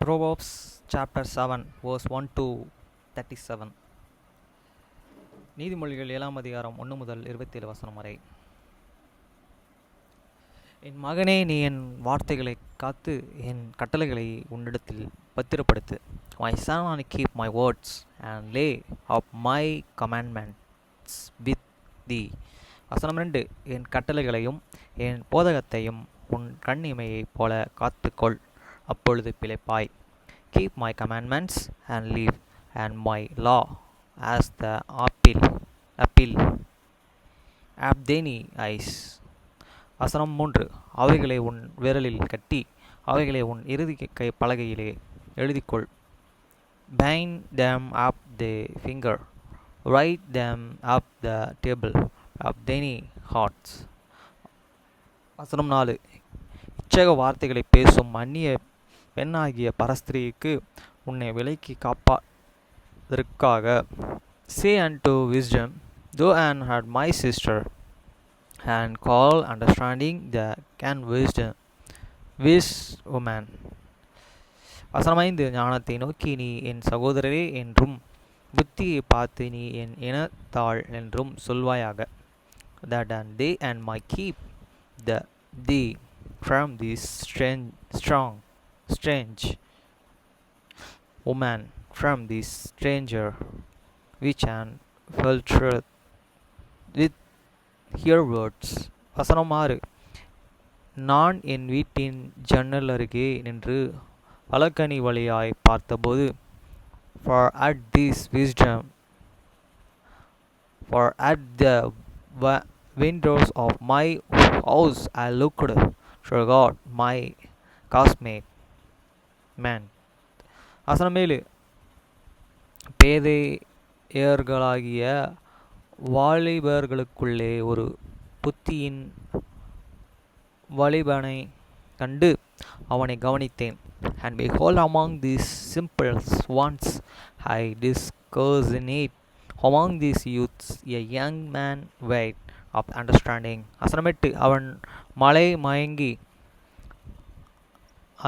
Proverbs chapter 7 verse 1 to 37. நீதிமொழிகள் 7ஆம் அதிகாரம் 1 முதல் 27 வசனம் வரை. என் மகனே, நீ என் வார்த்தைகளை காத்து என் கட்டளைகளை உன்னிடத்தில் பத்திரப்படுத்து. My son, and keep my words and lay up my commandments with thee. வசனம் 2. என் கட்டளைகளையும் என் போதகத்தையும் உன் கண்ணிமையைப் போல காத்துக்கொள், அப்பொழுது பிழைப்பாய். Keep my commandments and live, and my law as the apple of thine eyes. வசனம் 3. அவைகளை உன் விரலில் கட்டி அவைகளை உன் இறுதி பலகையிலே எழுதிக்கொள். Bind them up the finger, write them up the table of thine hearts. வசனம் 4. இச்சக வார்த்தைகளை பேசும் அந்நிய பெண்ணாகிய பரஸ்திரிக்கு உன்னை விலைக்கு காப்பதற்காக say unto wisdom, thou art my sister, and call understanding the can wise woman. வசனம் 5. ஞானத்தை நோக்கி நீ என் சகோதரரே என்றும் புத்தியை பார்த்து நீ என் இனத்தாள் என்றும் சொல்வாயாக. That and they and my keep thee from this strange woman, from this stranger which an filtereth with her words. வசனம் 6. நான் என் வீட்டின் ஜன்னல் அருகே நின்று பலகனி வழியாய் பார்த்தபோது, for at the windows of my house I looked to God my cosmate man. வசனம் 7. பேதையர்களாகிய வாலிபர்களுக்குள்ளே ஒரு புத்தியின் வாலிபனை கண்டு அவனை கவனித்தேன். And behold, among these simple ones I discerned among these youths a young man weight of understanding. வசனம் 8. அவன் மலை மயங்கி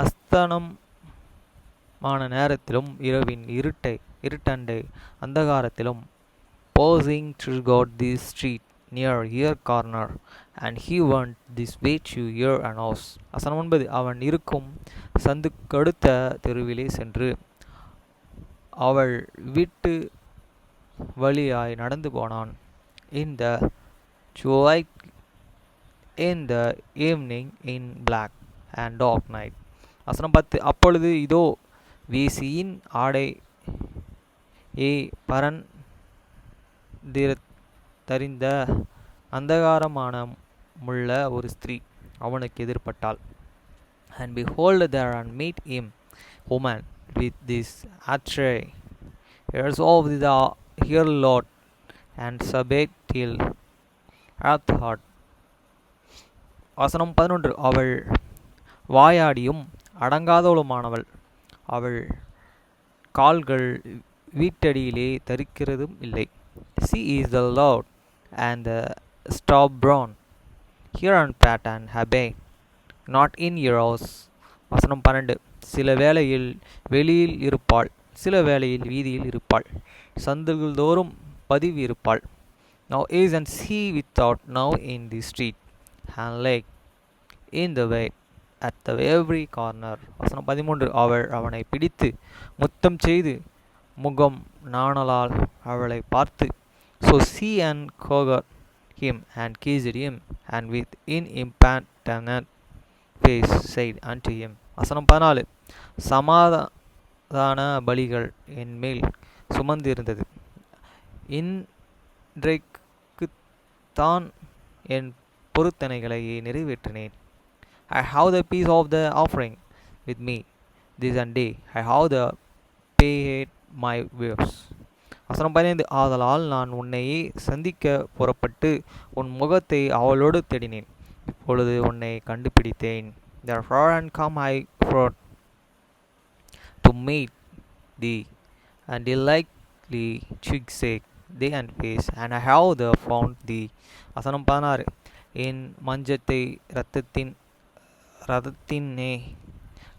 அஸ்தமனமான நேரத்திலும் இரவின் இருட்டண்டை அந்தகாரத்திலும் pausing through God this street near here corner, and he went this way to here and house. வசனம் 9. அவன் இருக்கும் சந்துக்கடுத்த தெருவிலே சென்று அவள் வீட்டு வழியாய் நடந்து போனான். In the twilight, in the evening, in black and dark night. வசனம் 10. அப்பொழுது இதோ வேசியின் ஆடை தரிந்த அந்தகாரமானமுள்ள ஒரு ஸ்திரீ அவனுக்கு எதிர்பட்டாள். And behold, there and meet him woman with this attire ears of the her Lord, and Sabbath till at heart. வசனம் 11. அவள் வாயாடியும் அடங்காதவளுமானவள், அவள் கால்கள் வீட்டடியிலே தரிக்கிறதும் இல்லை. She is the Lord and the stubborn, hear and pat and obey, not in your house. வசனம் 12. சில வேளையில் வெளியில் இருப்பாள், சில வேளையில் வீதியில் இருப்பாள், சந்துகள் தோறும் பதிவு இருப்பாள். Now isn't she without, now in the street, and like in the way at the every corner. வசனம் 13. அவள் அவனை பிடித்து முத்தம் செய்து முகம் நாணலால் அவளை பார்த்து, so she uncovered him and kissed him, and with impenitent face said unto him. வசனம் 14. சமாதான பலிகள் என் மேல் சுமந்திருந்தது, இன்றைக்குத்தான் என் பொருத்தனைகளை நிறைவேற்றினேன். I have the peace of the offering with me this and day, I have the paid my wares. வசனம் 15. ஆதலால் நான் உன்னையே சந்திக்க புறப்பட்டு உன் முகத்தை அவளோடு தேடினேன், இப்பொழுது உன்னை கண்டுபிடித்தேன். Therefore and come I forth to meet thee, and delightly to shake thee and face, and I have the found thee. வசனம் 16. என் மஞ்சத்தை இரத்தத்தினே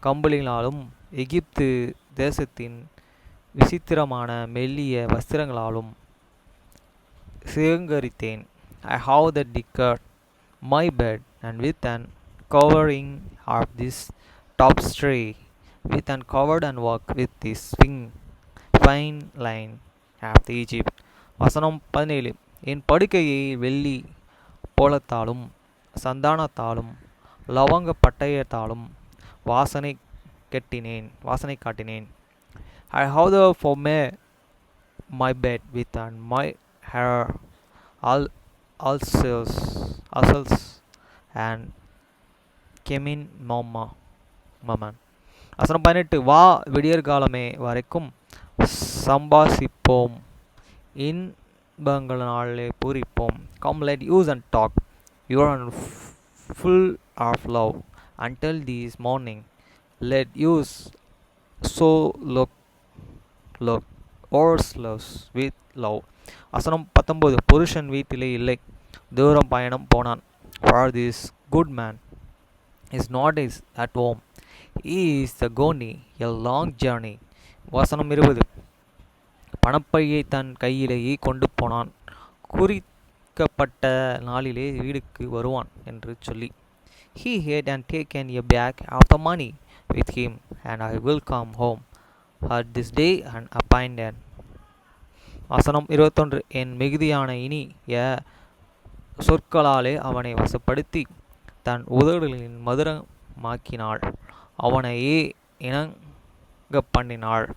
கம்பளினாலும் எகிப்து தேசத்தின் விசித்திரமான மெல்லிய வஸ்திரங்களாலும் சிருங்கரித்தேன். I have the decorated my bed and with an covering of this tapestry, with an covered and work with this fine line of the Egypt. வசனம் 17. என் படுக்கையை வெள்ளி போலத்தாலும் சந்தானத்தாலும் லவங்க பட்டயத்தாலும் வாசனை காட்டினேன். I have therefore made my bed with and my hair ulcers and கெமின் மமன். வசனம் 18. வா விடியற்காலமே வரைக்கும் சம்பாசிப்போம், இன்பங்களாலே பூரிப்போம். Come let use and talk, you are full of love until this morning. Let use so look ourselves with love. வசனம் 19. புருஷன் வீட்டிலே இல்லை, தூரம் பயணம் போனான். For this good man is not at home, he is the going a long journey. வசனம் 20. பணப்பையை தன் கையிலேயே கொண்டு போனான், குறிக்கப்பட்ட நாளிலே வீடுக்கு வருவான் என்று சொல்லி. He had and taken a bag of the money with him, and I will come home at this day and appointed. வசனம் 21. என் மிகுதியான இனிய சொற்களாலே அவனை வசப்படுத்தி தன் உதடுகளின் மதுரமாக்கினாள், அவனையே இணங்க பண்ணினாள்.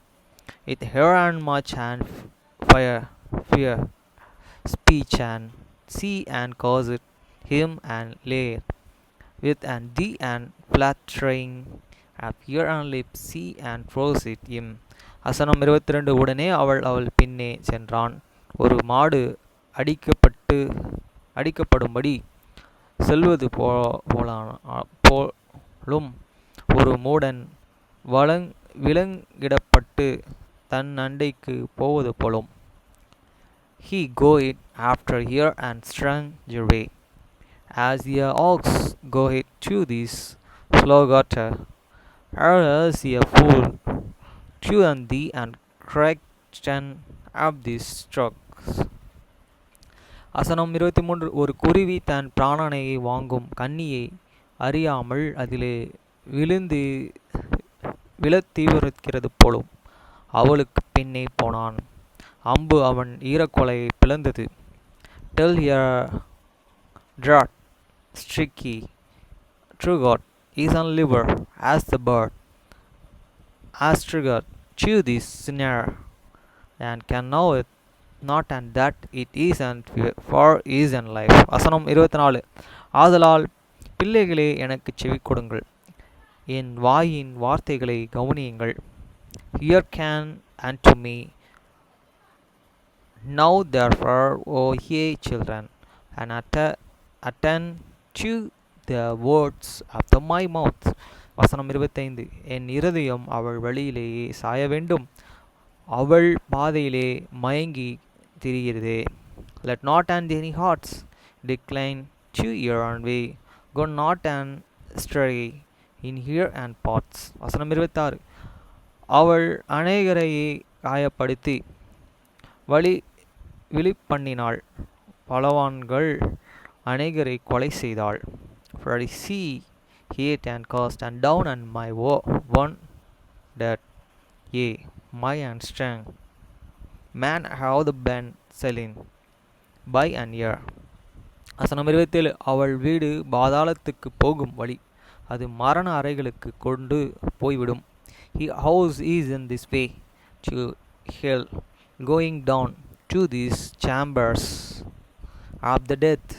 With hair and much and fear speech and see and caused him and lay with and thee and flattering of ear and lip see and proceed him. வசனம் 22. உடனே அவள் பின்னே சென்றான், ஒரு மாடு அடிக்கப்படும்படி செல்வது போலும் ஒரு மூடன் விலங்கிடப்பட்டு தன் அண்டைக்கு போவது போலும். He goeth after her and stranger way, as a ox goeth to this slaughter, as a fool to and thee and correction of these strokes. வசனம் 23. ஒரு குருவி தன் பிராணனை வாங்கும் கன்னியை அறியாமல் அதிலே விழத்தீவிரிக்கிறது போலும் அவளுக்கு பின்னே போனான். அம்பு அவன் ஈரக்கொலையை பிளந்தது. Tell your drought streaky true God is on liver as the bird as triggered chew this snare and can know it not and that it is and for is and life. வசனம் 24. ஆதலால் பிள்ளைகளே எனக்கு செவி கொடுங்கள், என் வாயின் வார்த்தைகளை கவனியுங்கள். Hearken unto me now therefore, O ye children, and attend to the words of my mouth. வசனம் 25. என் இருதயம் அவள் வழியிலேயே சாய வேண்டும், அவள் பாதையிலே மயங்கி திரிகிறதே. Let not and any hearts decline to your own way, go not and stray in here and paths. வசனம் 26. அவள் அநேகரையே காயப்படுத்தி விழிப்பண்ணினாள், பலவான்கள் அநேகரை கொலை செய்தாள். For I see hate and cast and down and my one that ye my and strength man have the been selling by and year. வசனம் 27. அவள் வீடு பாதாளத்துக்கு போகும் வழி, அது மரண அறைகளுக்கு கொண்டு போய்விடும். His house is in this way to hell, going down to these chambers of the death.